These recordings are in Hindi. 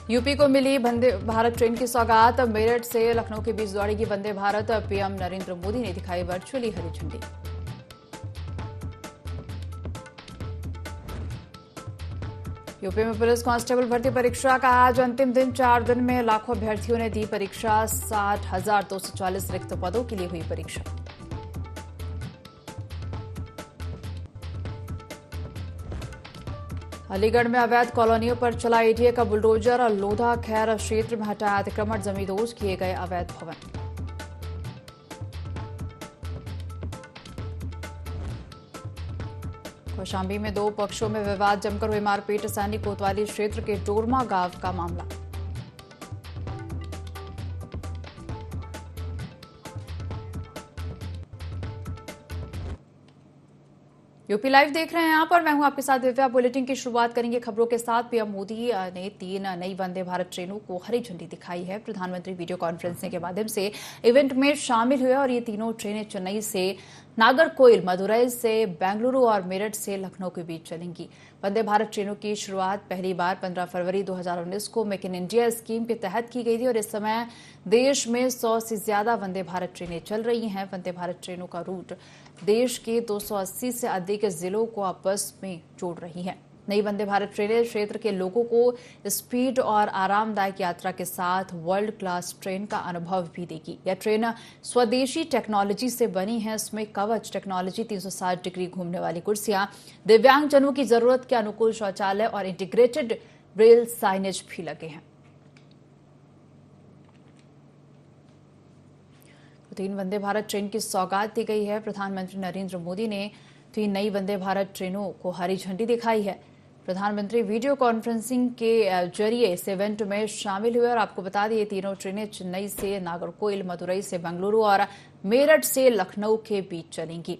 यूपी को मिली वंदे भारत ट्रेन की सौगात। मेरठ से लखनऊ के बीच दौड़ेगी वंदे भारत। पीएम नरेंद्र मोदी ने दिखाई वर्चुअली हरी झंडी। यूपी में पुलिस कांस्टेबल भर्ती परीक्षा का आज अंतिम दिन। 4 दिन में लाखों अभ्यर्थियों ने दी परीक्षा। 60,240 रिक्त पदों के लिए हुई परीक्षा। अलीगढ़ में अवैध कॉलोनियों पर चला एटीए का बुलडोजर। और लोधा खैर क्षेत्र में हटाया अतिक्रमण। जमींदोज किए गए अवैध भवन। कौशाम्बी में 2 पक्षों में विवाद। जमकर हुई मारपीट। सैनिक कोतवाली क्षेत्र के टोरमा गांव का मामला। यूपी लाइव देख रहे हैं आप और मैं हूं आपके साथ दिव्या। बुलेटिन की शुरुआत करेंगे खबरों के साथ। पीएम मोदी ने 3 नई वंदे भारत ट्रेनों को हरी झंडी दिखाई है। प्रधानमंत्री वीडियो कॉन्फ्रेंसिंग के माध्यम से इवेंट में शामिल हुए और ये तीनों ट्रेनें चेन्नई से नागरकोइल, मदुरई से बेंगलुरु और मेरठ से लखनऊ के बीच चलेंगी। वंदे भारत ट्रेनों की शुरुआत पहली बार 15 फरवरी 2019 को मेक इन इंडिया स्कीम के तहत की गई थी और इस समय देश में 100 से ज्यादा वंदे भारत ट्रेनें चल रही हैं। वंदे भारत ट्रेनों का रूट देश के 280 से अधिक जिलों को आपस में जोड़ रही है। नई वंदे भारत ट्रेनें क्षेत्र के लोगों को स्पीड और आरामदायक यात्रा के साथ वर्ल्ड क्लास ट्रेन का अनुभव भी देगी। यह ट्रेन स्वदेशी टेक्नोलॉजी से बनी है। इसमें कवच टेक्नोलॉजी, 360 डिग्री घूमने वाली कुर्सियां, दिव्यांगजनों की जरूरत के अनुकूल शौचालय और इंटीग्रेटेड रेल साइनेज भी लगे हैं। 3 वंदे भारत ट्रेन की सौगात दी गई है। प्रधानमंत्री नरेंद्र मोदी ने 3 नई वंदे भारत ट्रेनों को हरी झंडी दिखाई है। प्रधानमंत्री वीडियो कॉन्फ्रेंसिंग के जरिए इस इवेंट में शामिल हुए और आपको बता दें ये तीनों ट्रेनें चेन्नई से नागरकोइल, मदुरई से बेंगलुरु और मेरठ से लखनऊ के बीच चलेंगी।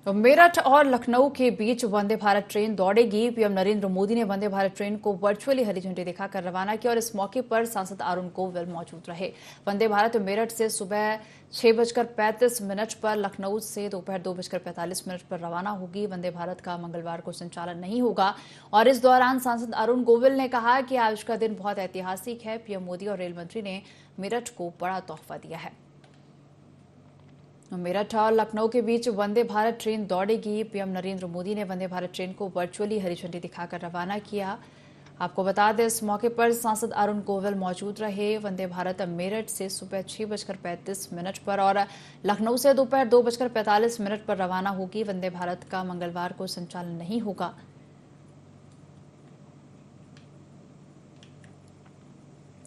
तो मेरठ और लखनऊ के बीच वंदे भारत ट्रेन दौड़ेगी। पीएम नरेंद्र मोदी ने वंदे भारत ट्रेन को वर्चुअली हरी झंडी दिखाकर रवाना किया और इस मौके पर सांसद अरुण गोविल मौजूद रहे। वंदे भारत मेरठ से सुबह 6:35 पर, लखनऊ से दोपहर 2:45 पर रवाना होगी। वंदे भारत का मंगलवार को संचालन नहीं होगा और इस दौरान सांसद अरुण गोविल ने कहा कि आज का दिन बहुत ऐतिहासिक है। पीएम मोदी और रेल मंत्री ने मेरठ को बड़ा तोहफा दिया है। मेरठ और लखनऊ के बीच वंदे भारत ट्रेन दौड़ेगी। पीएम नरेंद्र मोदी ने वंदे भारत ट्रेन को वर्चुअली हरी झंडी दिखाकर रवाना किया। आपको बता दें इस मौके पर सांसद अरुण गोविल मौजूद रहे। वंदे भारत मेरठ से सुबह 6:35 पर और लखनऊ से दोपहर 2:45 पर रवाना होगी। वंदे भारत का मंगलवार को संचालन नहीं होगा।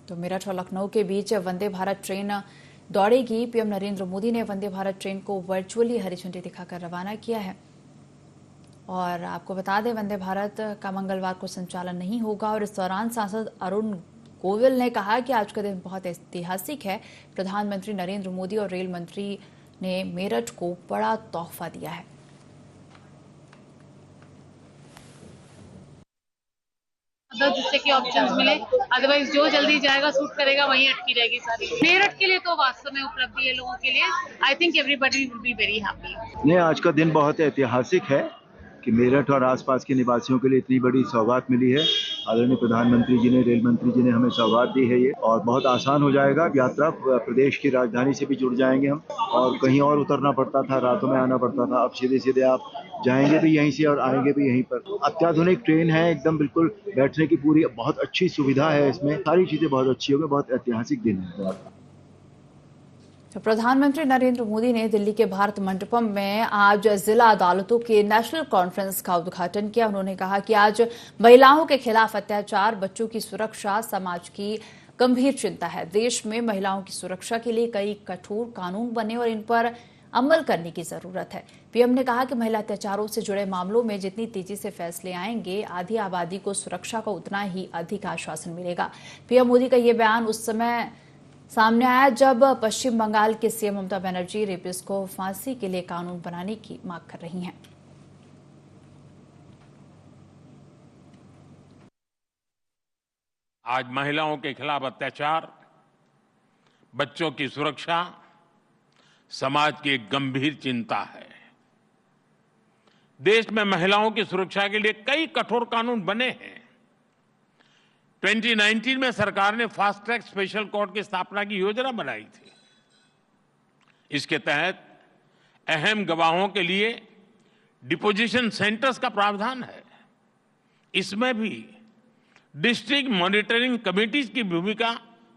तो मेरठ और लखनऊ के बीच वंदे भारत ट्रेन दौड़ेगी। पीएम नरेंद्र मोदी ने वंदे भारत ट्रेन को वर्चुअली हरी झंडी दिखाकर रवाना किया है और आपको बता दें वंदे भारत का मंगलवार को संचालन नहीं होगा और इस दौरान सांसद अरुण गोविल ने कहा कि आज का दिन बहुत ऐतिहासिक है। प्रधानमंत्री नरेंद्र मोदी और रेल मंत्री ने मेरठ को बड़ा तोहफा दिया है। जिससे कि ऑप्शंस मिले, अदरवाइज जो जल्दी जाएगा सूट करेगा वहीं अटकी रहेगी सारी। मेरठ के लिए तो वास्तव में उपलब्धि है लोगों के लिए। I think everybody will be very happy. नहीं, आज का दिन बहुत ऐतिहासिक है कि मेरठ और आसपास के निवासियों के लिए इतनी बड़ी सौगात मिली है। आदरणीय प्रधानमंत्री जी ने, रेल मंत्री जी ने हमें सौगात दी है ये, और बहुत आसान हो जाएगा यात्रा। प्रदेश की राजधानी से भी जुड़ जाएंगे हम, और कहीं और उतरना पड़ता था, रातों में आना पड़ता था, अब सीधे सीधे आप जाएंगे भी यहीं से और आएंगे भी यहीं पर। अत्याधुनिक ट्रेन है, एकदम बिल्कुल बैठने की पूरी बहुत अच्छी सुविधा है इसमें, सारी चीजें बहुत अच्छी हो गई। बहुत ऐतिहासिक दिन है। तो प्रधानमंत्री नरेंद्र मोदी ने दिल्ली के भारत मंडपम में आज जिला अदालतों के नेशनल कॉन्फ्रेंस का उद्घाटन किया। उन्होंने कहा कि आज महिलाओं के खिलाफ अत्याचार, बच्चों की सुरक्षा समाज की गंभीर चिंता है। देश में महिलाओं की सुरक्षा के लिए कई कठोर कानून बने और इन पर अमल करने की जरूरत है। पीएम ने कहा कि महिला अत्याचारों से जुड़े मामलों में जितनी तेजी से फैसले आएंगे, आधी आबादी को सुरक्षा का उतना ही अधिक आश्वासन मिलेगा। पीएम मोदी का ये बयान उस समय सामने आया जब पश्चिम बंगाल के सीएम ममता बनर्जी रेपिस्ट को फांसी के लिए कानून बनाने की मांग कर रही हैं। आज महिलाओं के खिलाफ अत्याचार, बच्चों की सुरक्षा समाज की एक गंभीर चिंता है। देश में महिलाओं की सुरक्षा के लिए कई कठोर कानून बने हैं। 2019 में सरकार ने फास्ट ट्रैक स्पेशल कोर्ट की स्थापना की योजना बनाई थी। इसके तहत अहम गवाहों के लिए डिपोजिशन सेंटर्स का प्रावधान है। इसमें भी डिस्ट्रिक्ट मॉनिटरिंग कमिटीज की भूमिका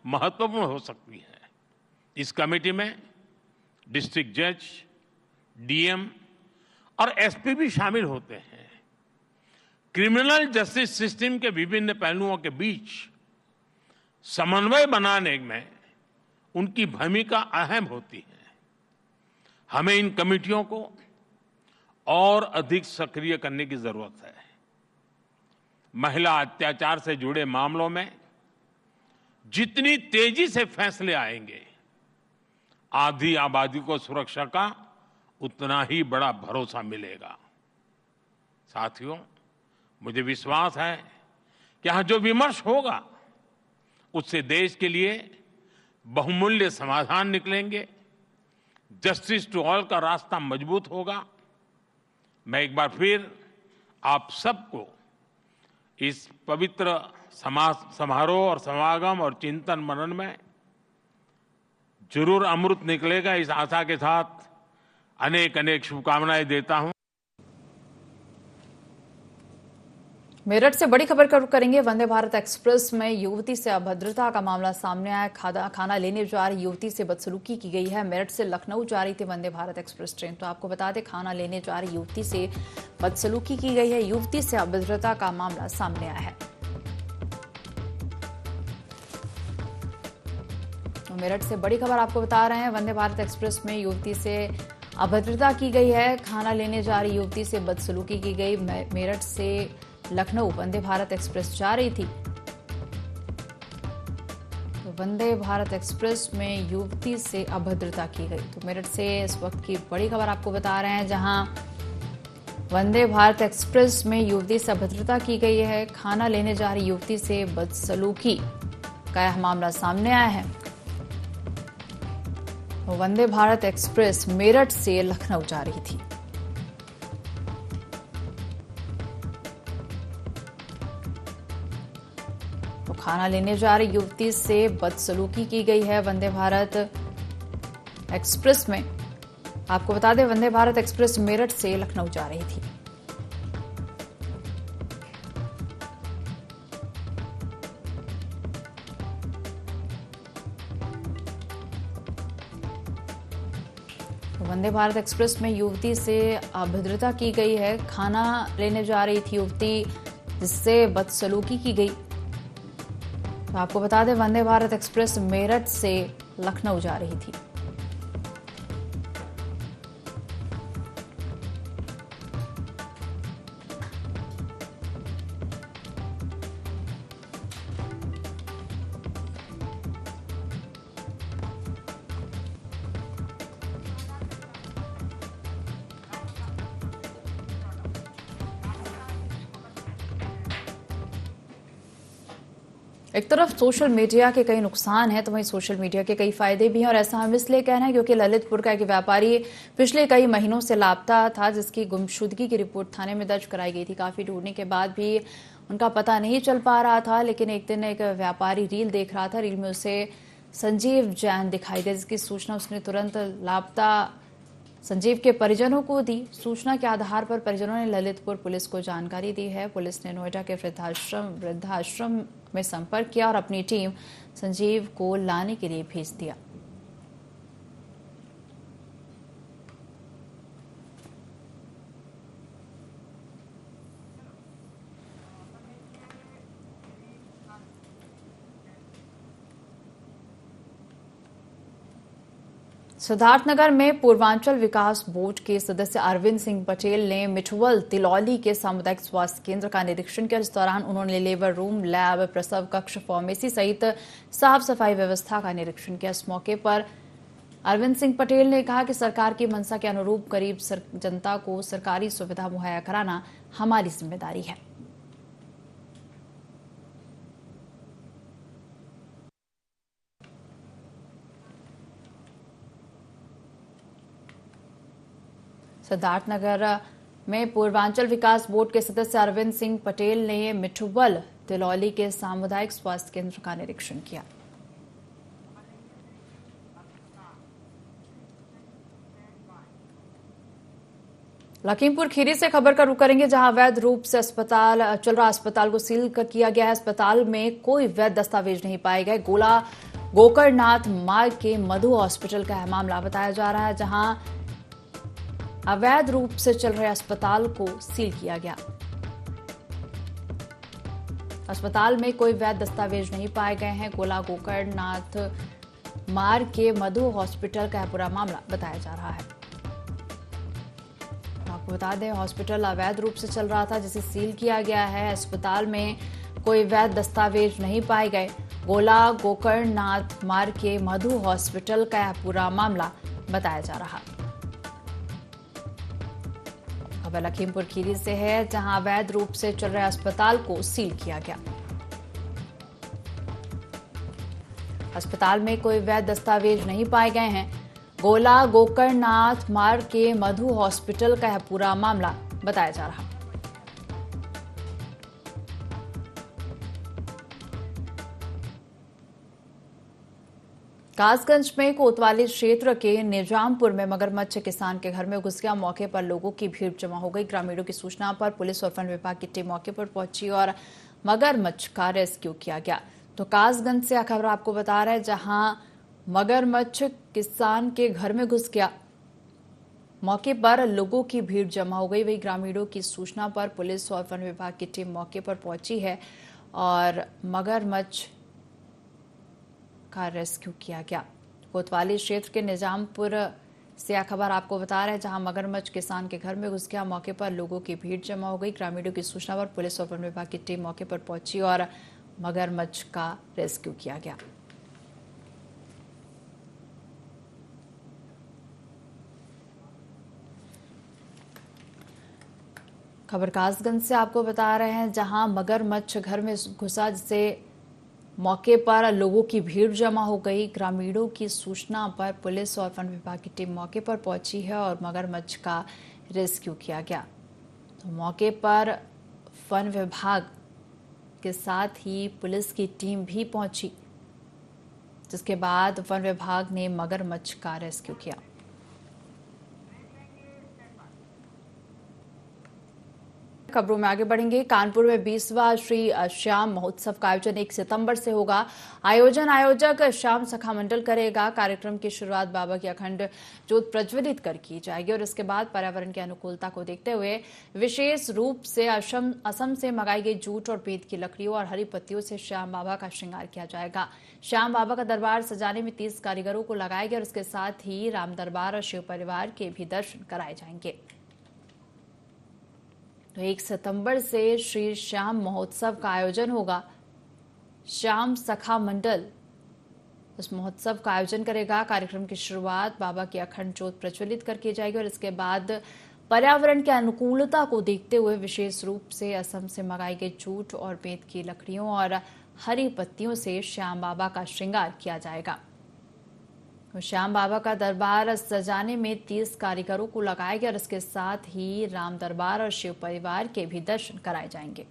महत्वपूर्ण हो सकती है। इस कमेटी में डिस्ट्रिक्ट जज, डीएम और एसपी भी शामिल होते हैं। क्रिमिनल जस्टिस सिस्टम के विभिन्न पहलुओं के बीच समन्वय बनाने में उनकी भूमिका अहम होती है। हमें इन कमेटियों को और अधिक सक्रिय करने की जरूरत है। महिला अत्याचार से जुड़े मामलों में जितनी तेजी से फैसले आएंगे, आधी आबादी को सुरक्षा का उतना ही बड़ा भरोसा मिलेगा। साथियों, मुझे विश्वास है कि यहां जो विमर्श होगा उससे देश के लिए बहुमूल्य समाधान निकलेंगे। जस्टिस टू ऑल का रास्ता मजबूत होगा। मैं एक बार फिर आप सबको इस पवित्र समारोह और समागम और चिंतन मनन में जरूर अमृत निकलेगा, इस आशा के साथ अनेक अनेक शुभकामनाएं देता हूं। मेरठ से बड़ी खबर का रुख करेंगे। वंदे भारत एक्सप्रेस में युवती से अभद्रता का मामला सामने आया। खाना लेने जा रही युवती से बदसलूकी की गई है। मेरठ से लखनऊ जा रही थी वंदे भारत एक्सप्रेस ट्रेन। तो आपको बता दें, खाना लेने जा रही युवती से बदसलूकी की गई है। युवती से अभद्रता का मामला सामने आया है। तो मेरठ से बड़ी खबर आपको बता रहे हैं। वंदे भारत एक्सप्रेस में युवती से अभद्रता की गई है। खाना लेने जा रही युवती से बदसलूकी की गई। मेरठ से लखनऊ वंदे भारत एक्सप्रेस जा रही थी। तो वंदे भारत एक्सप्रेस में युवती से अभद्रता की गई। तो मेरठ से इस वक्त की बड़ी खबर आपको बता रहे हैं, जहां वंदे भारत एक्सप्रेस में युवती से अभद्रता की गई है। खाना लेने जा रही युवती से बदसलूकी का यह मामला सामने आया है। तो वंदे भारत एक्सप्रेस मेरठ से लखनऊ जा रही थी। तो खाना लेने जा रही युवती से बदसलूकी की गई है वंदे भारत एक्सप्रेस में। आपको बता दें, वंदे भारत एक्सप्रेस मेरठ से लखनऊ जा रही थी। वंदे भारत एक्सप्रेस में युवती से अभद्रता की गई है। खाना लेने जा रही थी युवती, जिससे बदसलूकी की गई। तो आपको बता दें, वंदे भारत एक्सप्रेस मेरठ से लखनऊ जा रही थी। एक तरफ सोशल मीडिया के कई नुकसान हैं, तो वहीं सोशल मीडिया के कई फायदे भी हैं। और ऐसा हम इसलिए कह रहे हैं क्योंकि ललितपुर का एक व्यापारी पिछले कई महीनों से लापता था, जिसकी गुमशुदगी की रिपोर्ट थाने में दर्ज कराई गई थी। काफी ढूंढने के बाद भी उनका पता नहीं चल पा रहा था। लेकिन एक दिन एक व्यापारी रील देख रहा था। रील में उसे संजीव जैन दिखाई दे, जिसकी सूचना उसने तुरंत लापता संजीव के परिजनों को दी। सूचना के आधार पर परिजनों ने ललितपुर पुलिस को जानकारी दी है। पुलिस ने नोएडा के वृद्धाश्रम में संपर्क किया और अपनी टीम संजीव को लाने के लिए भेज दिया। सिद्धार्थनगर में पूर्वांचल विकास बोर्ड के सदस्य अरविंद सिंह पटेल ने मिठवल तिलौली के सामुदायिक स्वास्थ्य केंद्र का निरीक्षण किया। इस दौरान उन्होंने लेबर रूम, लैब, प्रसव कक्ष, फार्मेसी सहित साफ सफाई व्यवस्था का निरीक्षण किया। इस मौके पर अरविंद सिंह पटेल ने कहा कि सरकार की मंशा के अनुरूप गरीब जनता को सरकारी सुविधा मुहैया कराना हमारी जिम्मेदारी है। सिद्धार्थनगर में पूर्वांचल विकास बोर्ड के सदस्य अरविंद सिंह पटेल ने मिठुबल तिलौली के सामुदायिक स्वास्थ्य केंद्र का निरीक्षण किया। लखीमपुर खीरी से खबर का रुख करेंगे, जहां अवैध रूप से चल रहा अस्पताल को सील किया गया है। अस्पताल में कोई वैध दस्तावेज नहीं पाए गए। गोकर्णनाथ मार्ग के मधु हॉस्पिटल का मामला बताया जा रहा है, जहां अवैध रूप से चल रहे अस्पताल को सील किया गया। अस्पताल में कोई वैध दस्तावेज नहीं पाए गए हैं। गोकर्णनाथ मार्ग के मधु हॉस्पिटल का पूरा मामला बताया जा रहा है। आपको बता दें, हॉस्पिटल अवैध रूप से चल रहा था, जिसे सील किया गया है। अस्पताल में कोई वैध दस्तावेज नहीं पाए गए। गोकर्णनाथ मार्ग के मधु हॉस्पिटल का पूरा मामला बताया जा रहा। खबर लखीमपुर खीरी से है, जहां अवैध रूप से चल रहे अस्पताल को सील किया गया। अस्पताल में कोई वैध दस्तावेज नहीं पाए गए हैं। गोकर्णनाथ मार्ग के मधु हॉस्पिटल का पूरा मामला बताया जा रहा। कासगंज में कोतवाली क्षेत्र के निजामपुर में मगरमच्छ किसान के घर में घुस गया। मौके पर लोगों की भीड़ जमा हो गई। ग्रामीणों की सूचना पर पुलिस और वन विभाग की टीम मौके पर पहुंची और मगरमच्छ का रेस्क्यू किया गया। तो कासगंज से खबर आपको बता रहे हैं, जहां मगरमच्छ किसान के घर में घुस गया। मौके पर लोगों की भीड़ जमा हो गई। वही ग्रामीणों की सूचना पर पुलिस और वन विभाग की टीम मौके पर पहुंची है और मगरमच्छ का रेस्क्यू किया गया। कोतवाली क्षेत्र के निजामपुर से खबर आपको बता रहे हैं, जहां मगरमच्छ किसान के घर में घुस गया। मौके पर लोगों की भीड़ जमा हो गई। ग्रामीणों की सूचना पर पुलिस और वन विभाग की टीम मौके पर पहुंची और मगरमच्छ का रेस्क्यू किया गया। खबर कासगंज से आपको बता रहे हैं, जहां मगरमच्छ घर में घुसा, जिसे मौके पर लोगों की भीड़ जमा हो गई। ग्रामीणों की सूचना पर पुलिस और वन विभाग की टीम मौके पर पहुंची है और मगरमच्छ का रेस्क्यू किया गया। तो मौके पर वन विभाग के साथ ही पुलिस की टीम भी पहुंची, जिसके बाद वन विभाग ने मगरमच्छ का रेस्क्यू किया। खबरों में आगे बढ़ेंगे। कानपुर में 20वां श्री श्याम महोत्सव का आयोजन 1 सितंबर से होगा। आयोजक श्याम सखा मंडल करेगा। कार्यक्रम की शुरुआत बाबा की अखंड ज्योत प्रज्वलित कर की जाएगी और इसके बाद पर्यावरण की अनुकूलता को देखते हुए विशेष रूप से असम से मंगाई गई जूट और बेंत की लकड़ियों और हरी पत्तियों से श्याम बाबा का श्रृंगार किया जाएगा। श्याम बाबा का दरबार सजाने में 30 कारीगरों को लगाया गया और इसके साथ ही राम दरबार और शिव परिवार के भी दर्शन कराए जाएंगे। तो 1 सितंबर से श्री श्याम महोत्सव का आयोजन होगा। श्याम सखा मंडल इस महोत्सव का आयोजन करेगा। कार्यक्रम की शुरुआत बाबा की अखंड ज्योत प्रज्वलित कर की जाएगी और इसके बाद पर्यावरण की अनुकूलता को देखते हुए विशेष रूप से असम से मंगाई गई जूट और बेंत की लकड़ियों और हरी पत्तियों से श्याम बाबा का श्रृंगार किया जाएगा। श्याम बाबा का दरबार सजाने में 30 कारीगरों को लगाया गया और इसके साथ ही राम दरबार और शिव परिवार के भी दर्शन कराए जाएंगे।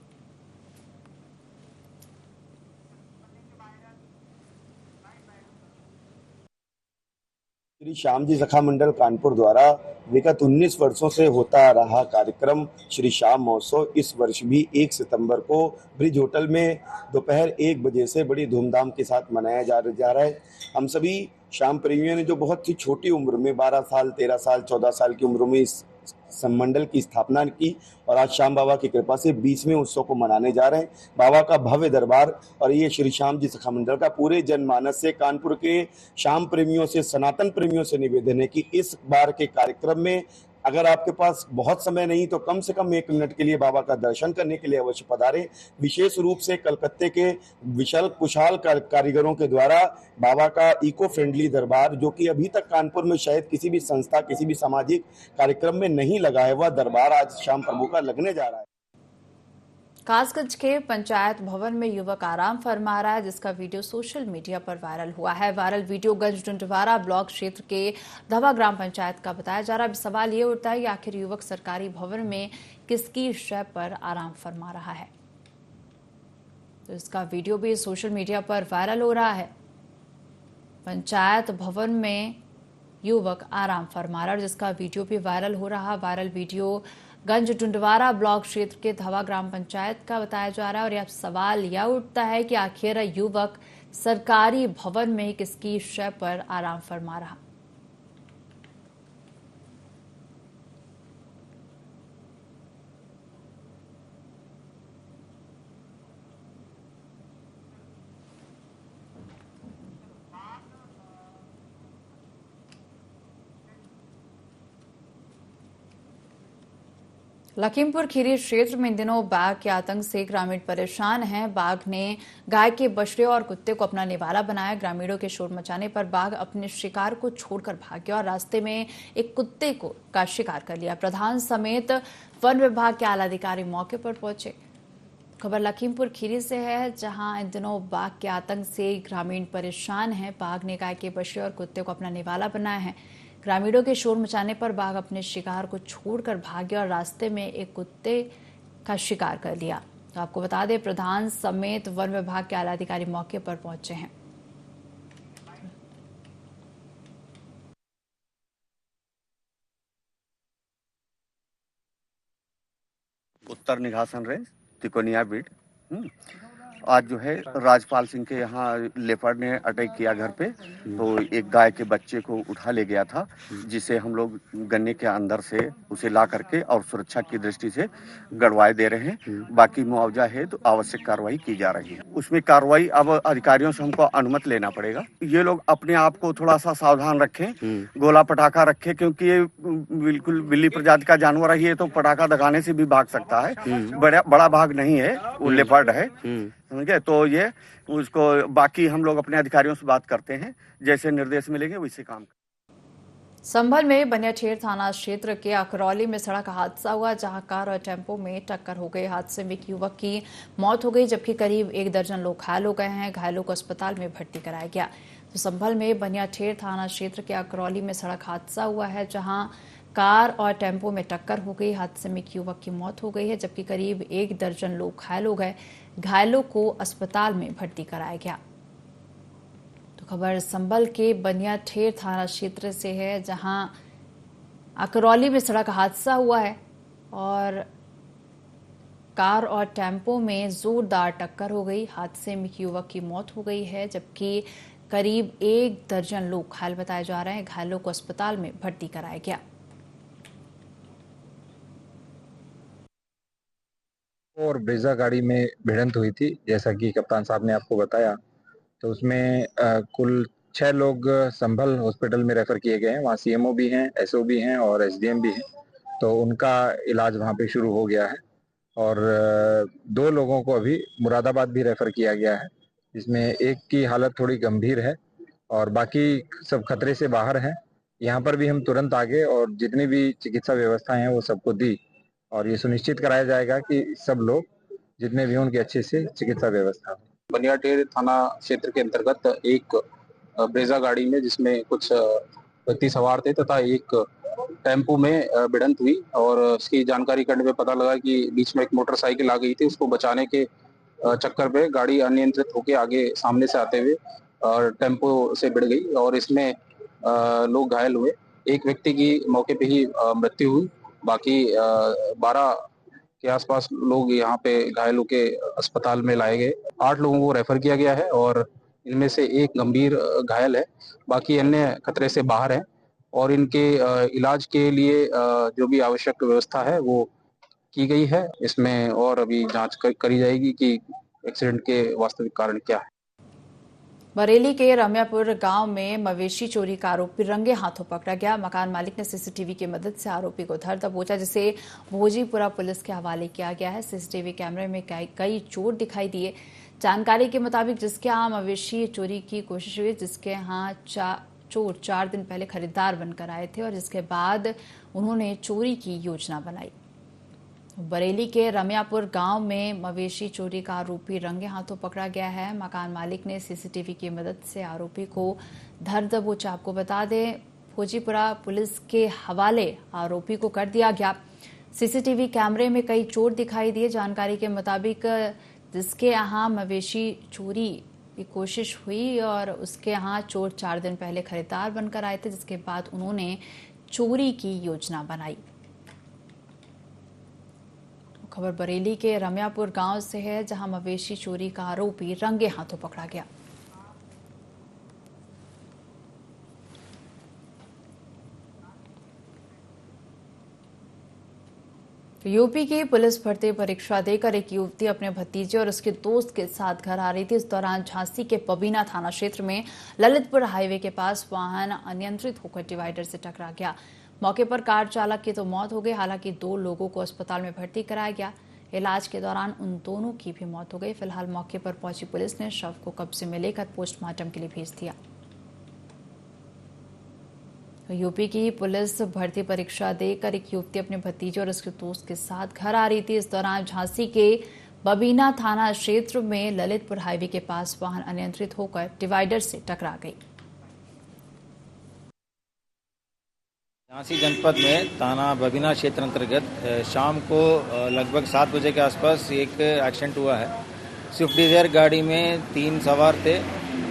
श्री श्याम जी सखा मंडल कानपुर द्वारा विगत 19 वर्षों से होता रहा कार्यक्रम श्री श्याम महोत्सव इस वर्ष भी 1 सितंबर को ब्रिज होटल में दोपहर 1 बजे से बड़ी धूमधाम के साथ मनाया जा रहा है। हम सभी श्याम प्रेमियों ने जो बहुत ही छोटी उम्र में 12 साल, 13 साल, 14 साल की उम्र में इस संमंडल की स्थापना की और आज श्याम बाबा की कृपा से 20वें उत्सव को मनाने जा रहे हैं। बाबा का भव्य दरबार और ये श्री श्याम जी सखा मंडल का पूरे जनमानस से, कानपुर के श्याम प्रेमियों से, सनातन प्रेमियों से निवेदन है कि इस बार के कार्यक्रम में अगर आपके पास बहुत समय नहीं तो कम से कम 1 मिनट के लिए बाबा का दर्शन करने के लिए अवश्य पधारें। विशेष रूप से कलकत्ते के विशाल कुशाल कारीगरों के द्वारा बाबा का इको फ्रेंडली दरबार, जो कि अभी तक कानपुर में शायद किसी भी संस्था, किसी भी सामाजिक कार्यक्रम में नहीं लगा है, वह दरबार आज श्याम प्रभु का लगने जा रहा है। कासगंज के पंचायत भवन में युवक आराम फरमा रहा है, जिसका वीडियो सोशल मीडिया पर वायरल हुआ है। वायरल वीडियो गंज डुंडवारा ब्लॉक क्षेत्र के धवा ग्राम पंचायत का बताया जा रहा है। सवाल ये उठता है कि आखिर युवक सरकारी भवन में किसकी शय पर आराम फरमा रहा है। तो इसका वीडियो भी सोशल मीडिया पर वायरल हो रहा है। पंचायत भवन में युवक आराम फरमा रहा है, जिसका वीडियो भी वायरल हो रहा है। वायरल वीडियो गंज डुंडवारा ब्लॉक क्षेत्र के धवा ग्राम पंचायत का बताया जा रहा है। और यह सवाल यह उठता है कि आखिर युवक सरकारी भवन में किसकी शय पर आराम फरमा रहा। लखीमपुर खीरी क्षेत्र में इन दिनों बाघ के आतंक से ग्रामीण परेशान हैं। बाघ ने गाय के बछड़े और कुत्ते को अपना निवाला बनाया। ग्रामीणों के शोर मचाने पर बाघ अपने शिकार को छोड़कर भाग गया और रास्ते में एक कुत्ते का शिकार कर लिया। प्रधान समेत वन विभाग के आला अधिकारी मौके पर पहुंचे। खबर लखीमपुर खीरी से है, जहां इन दिनों बाघ के आतंक से ग्रामीण परेशान हैं। बाघ ने गाय के बछड़े और कुत्ते को अपना निवाला बनाया है। ग्रामीणों के शोर मचाने पर बाघ अपने शिकार को छोड़कर भाग गया और रास्ते में एक कुत्ते का शिकार कर लिया। तो आपको बता दें, प्रधान समेत वन विभाग के आला अधिकारी मौके पर पहुंचे हैं। उत्तर निघासन रेंज तिकोनिया बीट। आज जो है राजपाल सिंह के यहाँ लेपर्ड ने अटैक किया घर पे, तो एक गाय के बच्चे को उठा ले गया था, जिसे हम लोग गन्ने के अंदर से उसे ला करके और सुरक्षा की दृष्टि से गड़वाए दे रहे हैं। बाकी मुआवजा है तो आवश्यक कार्रवाई की जा रही है। उसमें कार्रवाई अब अधिकारियों से हमको अनुमति लेना पड़ेगा। ये लोग अपने आप को थोड़ा सा सावधान रखें, गोला पटाखा रखें, क्योंकि ये बिल्कुल बिल्ली प्रजाति का जानवर है। ये तो पटाखा दगाने से भी भाग सकता है। बड़ा भाग नहीं है, वो लेपर्ड है, समझे। तो ये उसको बाकी हम लोग अपने अधिकारियों से बात करते हैं, जैसे निर्देश मिलेंगे वैसे काम। संभल में बनियाठेर थाना क्षेत्र के अकरौली में सड़क हादसा हुआ, जहां कार और टेम्पो में टक्कर हो गई। हादसे में एक युवक की मौत हो गई, जबकि करीब 1 दर्जन लोग घायल हो गए हैं। घायलों को अस्पताल में भर्ती कराया गया। तो संभल में बनियाठेर थाना क्षेत्र के अकरौली में सड़क हादसा हुआ है, जहां कार और टेम्पो में टक्कर हो गई। हादसे में एक युवक की मौत हो गई है, जबकि करीब 1 दर्जन लोग घायल हो गए। घायलों को अस्पताल में भर्ती कराया गया। तो खबर संभल के बनियाठेर थाना क्षेत्र से है, जहां अकरौली में सड़क हादसा हुआ है और कार और टेम्पो में जोरदार टक्कर हो गई। हादसे में एक युवक की मौत हो गई है, जबकि करीब 1 दर्जन लोग घायल बताए जा रहे हैं। घायलों को अस्पताल में भर्ती कराया गया। और ब्रेजा गाड़ी में भिड़ंत हुई थी, जैसा कि कप्तान साहब ने आपको बताया। तो उसमें कुल 6 लोग संभल हॉस्पिटल में रेफर किए गए हैं। वहाँ सीएमओ भी हैं, एसओ भी हैं और एसडीएम भी हैं। तो उनका इलाज वहाँ पे शुरू हो गया है। और 2 लोगों को अभी मुरादाबाद भी रेफर किया गया है, जिसमें एक की हालत थोड़ी गंभीर है और बाकी सब खतरे से बाहर हैं। यहाँ पर भी हम तुरंत आगे और जितनी भी चिकित्सा व्यवस्थाएं हैं वो सबको दी, और ये सुनिश्चित कराया जाएगा कि सब लोग जितने भी उनकी अच्छे से चिकित्सा व्यवस्था। बनियाठेर थाना क्षेत्र के अंतर्गत एक ब्रेजा गाड़ी में, जिसमें कुछ व्यक्ति सवार थे तथा एक टेम्पो में भिड़ंत हुई, और उसकी जानकारी करने पे पता लगा कि बीच में एक मोटरसाइकिल आ गई थी। उसको बचाने के चक्कर पे गाड़ी अनियंत्रित होकर आगे सामने से आते हुए और टेम्पो से भिड़ गई और इसमें लोग घायल हुए। एक व्यक्ति की मौके पे ही मृत्यु हुई। बाकी 12 के आसपास लोग यहाँ पे घायलों के अस्पताल में लाए गए। 8 लोगों को रेफर किया गया है और इनमें से एक गंभीर घायल है, बाकी अन्य खतरे से बाहर है। और इनके इलाज के लिए जो भी आवश्यक व्यवस्था है वो की गई है। इसमें और अभी जांच करी जाएगी कि एक्सीडेंट के वास्तविक कारण क्या है। बरेली के रम्यापुर गांव में मवेशी चोरी का आरोपी रंगे हाथों पकड़ा गया। मकान मालिक ने सीसीटीवी की मदद से आरोपी को धर दबोचा, जिसे भोजीपुरा पुलिस के हवाले किया गया है। सीसीटीवी कैमरे में कई चोर दिखाई दिए। जानकारी के मुताबिक जिसके यहाँ मवेशी चोरी की कोशिश हुई, जिसके यहाँ चोर 4 दिन पहले खरीदार बनकर आए थे और जिसके बाद उन्होंने चोरी की योजना बनाई। बरेली के रमियापुर गांव में मवेशी चोरी का आरोपी रंगे हाथों पकड़ा गया है। मकान मालिक ने सीसीटीवी की मदद से आरोपी को धर दबोचा। आपको बता दें, फौजीपुरा पुलिस के हवाले आरोपी को कर दिया गया। सीसीटीवी कैमरे में कई चोर दिखाई दिए। जानकारी के मुताबिक जिसके यहाँ मवेशी चोरी की कोशिश हुई और उसके यहाँ चोर 4 दिन पहले खरीदार बनकर आए थे, जिसके बाद उन्होंने चोरी की योजना बनाई। खबर बरेली के रमियापुर गांव से है, जहां मवेशी चोरी का आरोपी रंगे हाथों पकड़ा गया। यूपी की पुलिस भर्ती परीक्षा देकर एक युवती अपने भतीजे और उसके दोस्त के साथ घर आ रही थी। इस दौरान झांसी के पबीना थाना क्षेत्र में ललितपुर हाईवे के पास वाहन अनियंत्रित होकर डिवाइडर से टकरा गया। मौके पर कार चालक की तो मौत हो गई। हालांकि 2 लोगों को अस्पताल में भर्ती कराया गया। इलाज के दौरान उन दोनों की भी मौत हो गई। फिलहाल मौके पर पहुंची पुलिस ने शव को कब्जे में लेकर पोस्टमार्टम के लिए भेज दिया। यूपी की पुलिस भर्ती परीक्षा देकर एक युवती अपने भतीजे और उसके दोस्त के साथ घर आ रही थी। इस दौरान झांसी के बबीना थाना क्षेत्र में ललितपुर हाईवे के पास वाहन अनियंत्रित होकर डिवाइडर से टकरा गई। झांसी जनपद में थाना बबीना क्षेत्र अंतर्गत शाम को लगभग 7 बजे के आसपास एक एक्सीडेंट हुआ है। स्विफ्ट डिजायर गाड़ी में 3 सवार थे,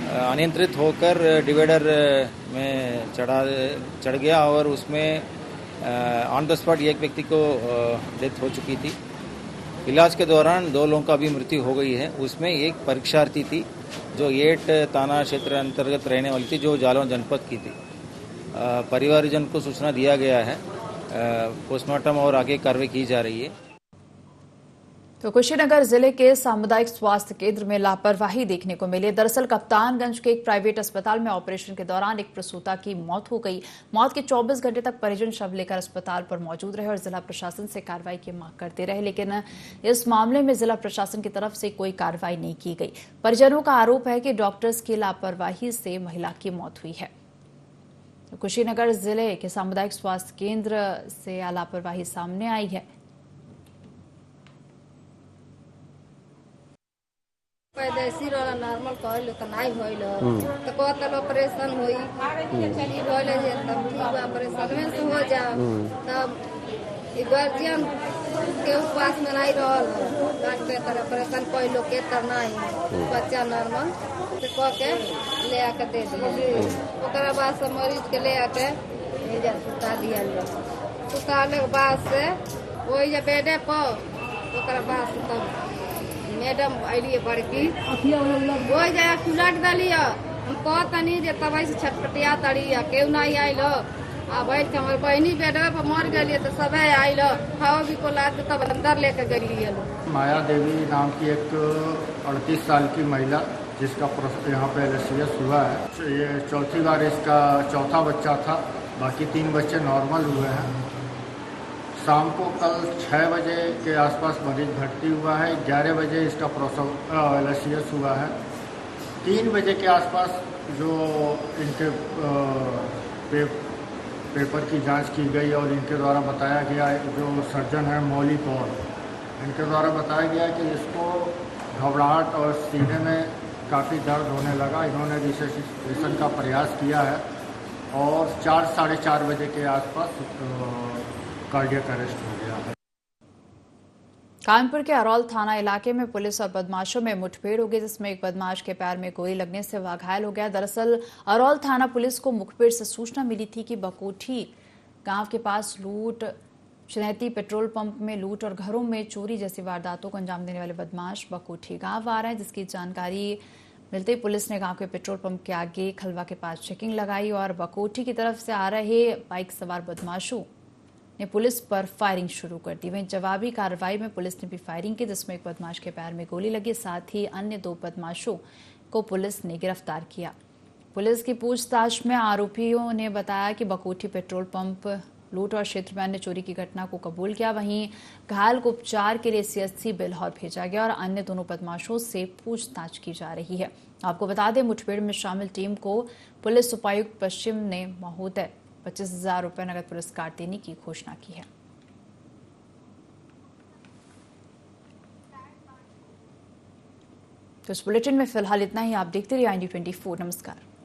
अनियंत्रित होकर डिवाइडर में चढ़ गया और उसमें ऑन द स्पॉट एक व्यक्ति को डेथ हो चुकी थी। इलाज के दौरान 2 लोगों का भी मृत्यु हो गई है। उसमें एक परीक्षार्थी थी जो 8 थाना क्षेत्र अंतर्गत रहने वाली थी, जो जालौन जनपद की थी। परिवारजन को सूचना दिया गया है। पोस्टमार्टम और आगे कार्रवाई की जा रही है। तो कुशीनगर जिले के सामुदायिक स्वास्थ्य केंद्र में लापरवाही देखने को मिली। दरअसल कप्तानगंज के एक प्राइवेट अस्पताल में ऑपरेशन के दौरान एक प्रसूता की मौत हो गई। मौत के 24 घंटे तक परिजन शव लेकर अस्पताल पर मौजूद रहे और जिला प्रशासन से कार्रवाई की मांग करते रहे, लेकिन इस मामले में जिला प्रशासन की तरफ से कोई कार्रवाई नहीं की गई। परिजनों का आरोप है कि डॉक्टर्स की लापरवाही से महिला की मौत हुई है। कुशीनगर जिले के सामुदायिक स्वास्थ्य केंद्र से लापरवाही सामने आई है। पैदेसी रोला नॉर्मल कहल त नाही होइल त कहतल ऑपरेशन होई ई बोले जे तब ठीक ऑपरेशन में से हो जा तब ई गार्जियन के पास में नहीं रहल डॉक्टर तर ऑपरेशन कोई लोग के तर नहीं बच्चा नॉर्मल से कह के ले आके दे दिए। ओकरा बाद से मरीज के ले आके भेजा सुता दिया। सुताले के बाद से वही जे बेडे पर ओकरा बाद से तब मैडम अलिए बड़की वो जाए उलट दलिए। हम कहतनी जे तब से छटपटिया तड़ी केहू नहीं आयल आ बैठ के हमारे बहनी बेडवे पर मर गई तो सब आयल हवा भी को लाद तब अंदर लेके गई। माया देवी नाम की एक 38 साल की महिला जिसका यहाँ पे LCS हुआ है। ये चौथी बार इसका चौथा बच्चा था, बाकी 3 बच्चे नॉर्मल हुए हैं। शाम को कल 6 बजे के आसपास मरीज भर्ती हुआ है। 11 बजे इसका प्रसव LCS हुआ है। 3 बजे के आसपास जो इनके पेपर की जांच की गई और इनके द्वारा बताया गया, जो सर्जन है मौली पॉल, इनके द्वारा बताया गया कि इसको घबराहट और सीने में काफ़ी दर्द होने लगा। इन्होंने रिसर्सिटेशन का प्रयास किया है और 4 साढ़े 4 बजे के आसपास कार्डियक अरेस्ट हो गया है। कानपुर के अरौल थाना इलाके में पुलिस और बदमाशों में मुठभेड़ हो गई, जिसमें एक बदमाश के पैर में गोली लगने से वह घायल हो गया। दरअसल अरौल थाना पुलिस को मुखबिर से सूचना मिली थी कि बकोठी गांव के पास लूट, चुनैती पेट्रोल पंप में लूट और घरों में चोरी जैसी वारदातों को अंजाम देने वाले बदमाश बकोठी गांव आ रहे हैं। जिसकी जानकारी मिलते ही पुलिस ने गांव के पेट्रोल पंप के आगे खलवा के पास चेकिंग लगाई और बकोठी की तरफ से आ रहे बाइक सवार बदमाशों ने पुलिस पर फायरिंग शुरू कर दी। वहीं जवाबी कार्रवाई में पुलिस ने भी फायरिंग की, जिसमें एक बदमाश के पैर में गोली लगी। साथ ही अन्य 2 बदमाशों को पुलिस ने गिरफ्तार किया। पुलिस की पूछताछ में आरोपियों ने बताया कि बकोठी पेट्रोल पंप लूट और क्षेत्र में अन्य चोरी की घटना को कबूल किया। वहीं घायल को उपचार के लिए CHC बेल्हौर भेजा गया और अन्य दोनों बदमाशों से पूछताछ की जा रही है। आपको बता दें, मुठभेड़ में शामिल टीम को पुलिस उपायुक्त पश्चिम ने महोदय 25,000 रुपये नगद पुरस्कार देने की घोषणा की है। तो इस बुलेटिन में फिलहाल इतना ही। आप देखते रहिए IND24। नमस्कार।